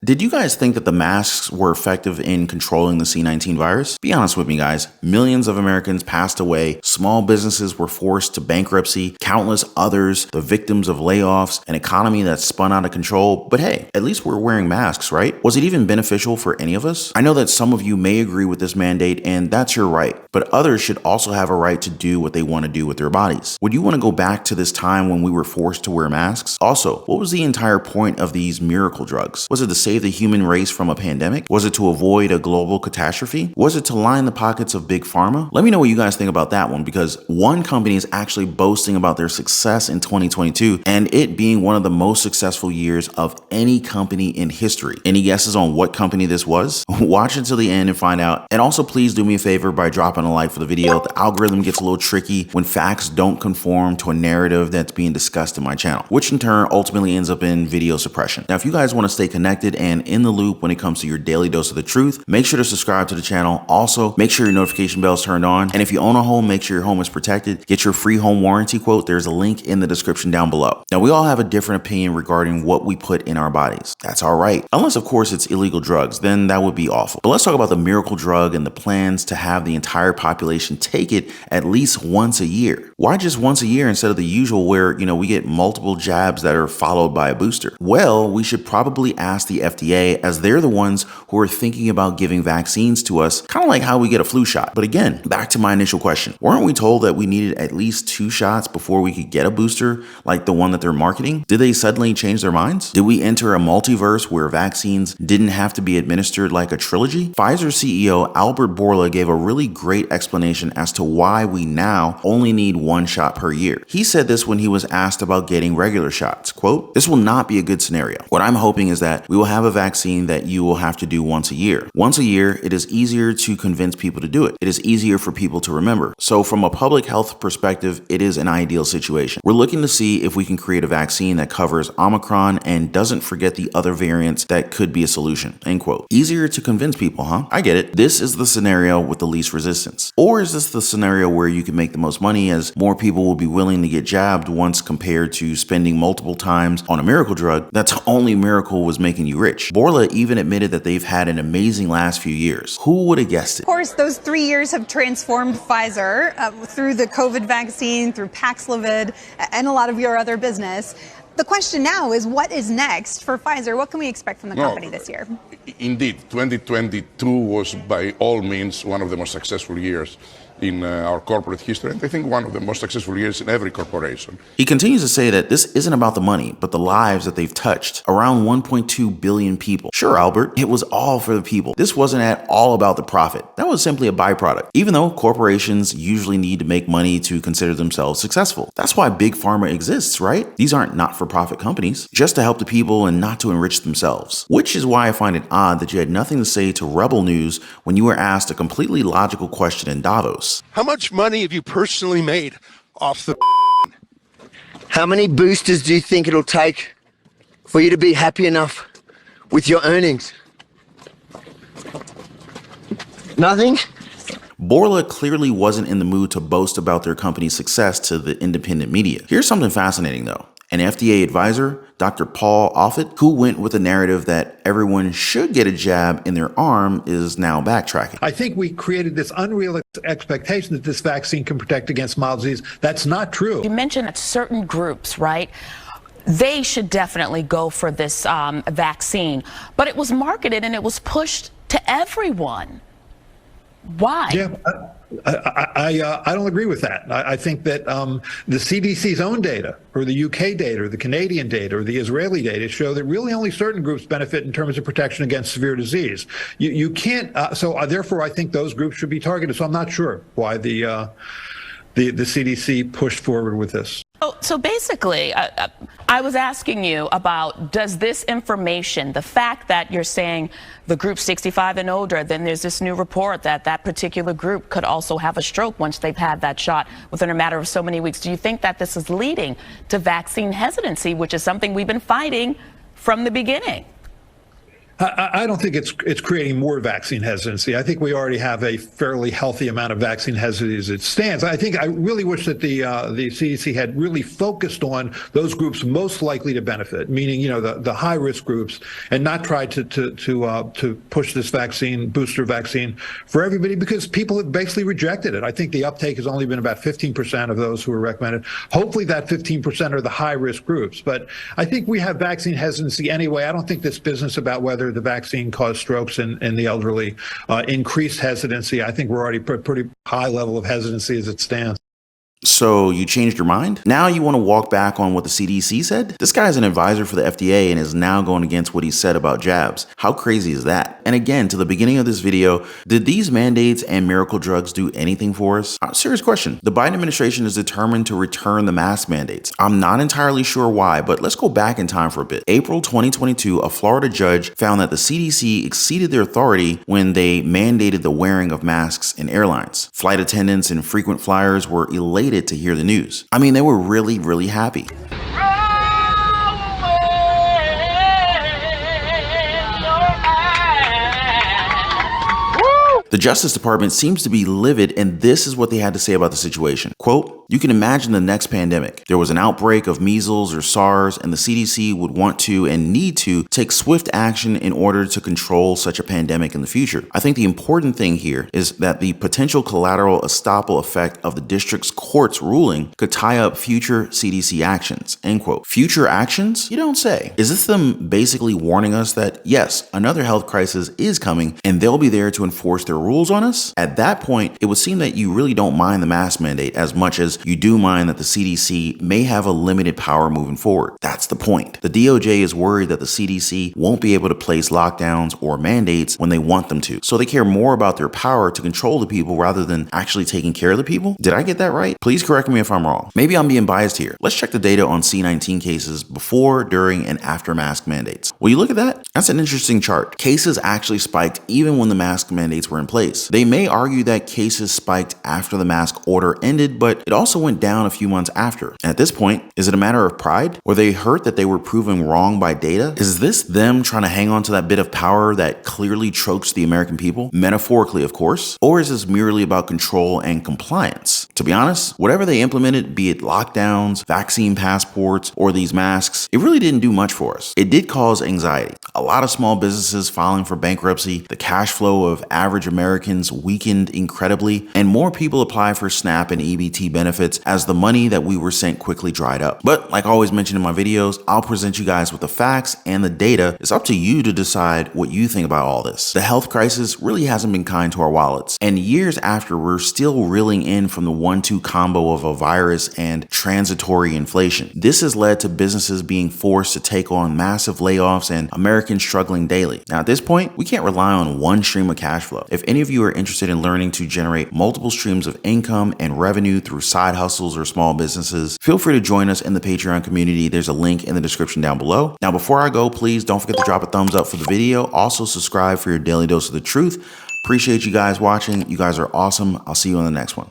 Did you guys think that the masks were effective in controlling the C-19 virus? Be honest with me, guys. Millions of Americans passed away, small businesses were forced to bankruptcy, countless others the victims of layoffs, an economy that spun out of control. But hey, at least we're wearing masks, right? Was it even beneficial for any of us? I know that some of you may agree with this mandate, and that's your right, but others should also have a right to do what they want to do with their bodies. Would you want to go back to this time when we were forced to wear masks? Also, what was the entire point of these miracle drugs? Was it to save the human race from a pandemic? Was it to avoid a global catastrophe? Was it to line the pockets of big pharma? Let me know what you guys think about that one, because one company is actually boasting about their success in 2022 and it being one of the most successful years of any company in history. Any guesses on what company this was? Watch until the end and find out. And also, please do me a favor by dropping a like for the video. The algorithm gets a little tricky when facts don't conform to a narrative that's being discussed in my channel, which in turn ultimately ends up in video suppression. Now, if you guys want to stay connected and in the loop when it comes to your daily dose of the truth, make sure to subscribe to the channel. Also, make sure your notification bell is turned on. And if you own a home, make sure your home is protected. Get your free home warranty quote. There's a link in the description down below. Now, we all have a different opinion regarding what we put in our bodies. That's all right. Unless, of course, it's illegal drugs, then that would be awful. But let's talk about the miracle drug and the plans to have the entire population take it at least once a year. Why just once a year instead of the usual where, we get multiple jabs that are followed by a booster? Well, we should probably ask the FDA, as they're the ones who are thinking about giving vaccines to us, kind of like how we get a flu shot. But again, back to my initial question. Weren't we told that we needed at least 2 shots before we could get a booster like the one that they're marketing? Did they suddenly change their minds? Did we enter a multiverse where vaccines didn't have to be administered like a trilogy? Pfizer CEO Albert Bourla gave a really great explanation as to why we now only need 1 shot per year. He said this when he was asked about getting regular shots. Quote, "This will not be a good scenario. What I'm hoping is that we will have a vaccine that you will have to do once a year. Once a year, it is easier to convince people to do it. It is easier for people to remember. So from a public health perspective, it is an ideal situation. We're looking to see if we can create a vaccine that covers Omicron and doesn't forget the other variants that could be a solution." End quote. Easier to convince people, huh? I get it. This is the scenario with the least resistance. Or is this the scenario where you can make the most money, as more people will be willing to get jabbed once compared to spending multiple times on a miracle drug that's only miracle was making you rich? Bourla even admitted that they've had an amazing last few years. Who would have guessed it? Of course, those 3 years have transformed Pfizer through the COVID vaccine, through Paxlovid, and a lot of your other business. The question now is, what is next for Pfizer? What can we expect from the company this year? Indeed, 2022 was by all means one of the most successful years in our corporate history, and I think one of the most successful years in every corporation. He continues to say that this isn't about the money, but the lives that they've touched. Around 1.2 billion people. Sure, Albert, it was all for the people. This wasn't at all about the profit. That was simply a byproduct. Even though corporations usually need to make money to consider themselves successful. That's why Big Pharma exists, right? These aren't not-for-profit companies, just to help the people and not to enrich themselves. Which is why I find it odd that you had nothing to say to Rebel News when you were asked a completely logical question in Davos. How much money have you personally made off the? How many boosters do you think it'll take for you to be happy enough with your earnings? Nothing? Bourla clearly wasn't in the mood to boast about their company's success to the independent media. Here's something fascinating though. An FDA advisor, Dr. Paul Offit, who went with the narrative that everyone should get a jab in their arm, is now backtracking. I think we created this unrealistic expectation that this vaccine can protect against mild disease. That's not true. You mentioned that certain groups, right? They should definitely go for this vaccine, but it was marketed and it was pushed to everyone. Why? Yeah, I don't agree with that. I think that the CDC's own data, or the UK data, or the Canadian data, or the Israeli data show that really only certain groups benefit in terms of protection against severe disease. You can't. Therefore, I think those groups should be targeted. So I'm not sure why the CDC pushed forward with this. So basically, I was asking you about, does this information, the fact that you're saying the group 65 and older, then there's this new report that that particular group could also have a stroke once they've had that shot within a matter of so many weeks. Do you think that this is leading to vaccine hesitancy, which is something we've been fighting from the beginning? I don't think it's creating more vaccine hesitancy. I think we already have a fairly healthy amount of vaccine hesitancy as it stands. I really wish that the CDC had really focused on those groups most likely to benefit, meaning the high risk groups, and not tried to push this booster vaccine for everybody, because people have basically rejected it. I think the uptake has only been about 15% of those who are recommended. Hopefully that 15% are the high risk groups, but I think we have vaccine hesitancy anyway. I don't think this business about whether the vaccine caused strokes in the elderly increased hesitancy. I think we're already pretty high level of hesitancy as it stands. So you changed your mind? Now you want to walk back on what the CDC said? This guy's an advisor for the FDA and is now going against what he said about jabs. How crazy is that? And again, to the beginning of this video, did these mandates and miracle drugs do anything for us? Serious question. The Biden administration is determined to return the mask mandates. I'm not entirely sure why, but let's go back in time for a bit. April 2022, a Florida judge found that the CDC exceeded their authority when they mandated the wearing of masks in airlines. Flight attendants and frequent flyers were elated to hear the news. I mean, they were really, really happy. The Justice Department seems to be livid, and this is what they had to say about the situation. Quote, "You can imagine the next pandemic. There was an outbreak of measles or SARS, and the CDC would want to and need to take swift action in order to control such a pandemic in the future. I think the important thing here is that the potential collateral estoppel effect of the district's court's ruling could tie up future CDC actions." End quote. Future actions? You don't say. Is this them basically warning us that, yes, another health crisis is coming, and they'll be there to enforce their rules on us? At that point, it would seem that you really don't mind the mask mandate as much as you do mind that the CDC may have a limited power moving forward. That's the point. The DOJ is worried that the CDC won't be able to place lockdowns or mandates when they want them to. So they care more about their power to control the people rather than actually taking care of the people. Did I get that right? Please correct me if I'm wrong. Maybe I'm being biased here. Let's check the data on C-19 cases before, during, and after mask mandates. Will you look at that? That's an interesting chart. Cases actually spiked even when the mask mandates were in place. They may argue that cases spiked after the mask order ended, but it also went down a few months after. At this point, is it a matter of pride? Were they hurt that they were proven wrong by data? Is this them trying to hang on to that bit of power that clearly chokes the American people? Metaphorically, of course. Or is this merely about control and compliance? To be honest, whatever they implemented, be it lockdowns, vaccine passports, or these masks, it really didn't do much for us. It did cause anxiety. A lot of small businesses filing for bankruptcy, the cash flow of average Americans weakened incredibly, and more people apply for SNAP and EBT benefits as the money that we were sent quickly dried up. But like I always mention in my videos, I'll present you guys with the facts and the data. It's up to you to decide what you think about all this. The health crisis really hasn't been kind to our wallets, and years after, we're still reeling in from the 1-2 combo of a virus and transitory inflation. This has led to businesses being forced to take on massive layoffs and Americans struggling daily. Now at this point, we can't rely on one stream of cash flow. If any of you are interested in learning to generate multiple streams of income and revenue through side hustles or small businesses, feel free to join us in the Patreon community. There's a link in the description down below. Now, before I go, please don't forget to drop a thumbs up for the video. Also subscribe for your daily dose of the truth. Appreciate you guys watching. You guys are awesome. I'll see you on the next one.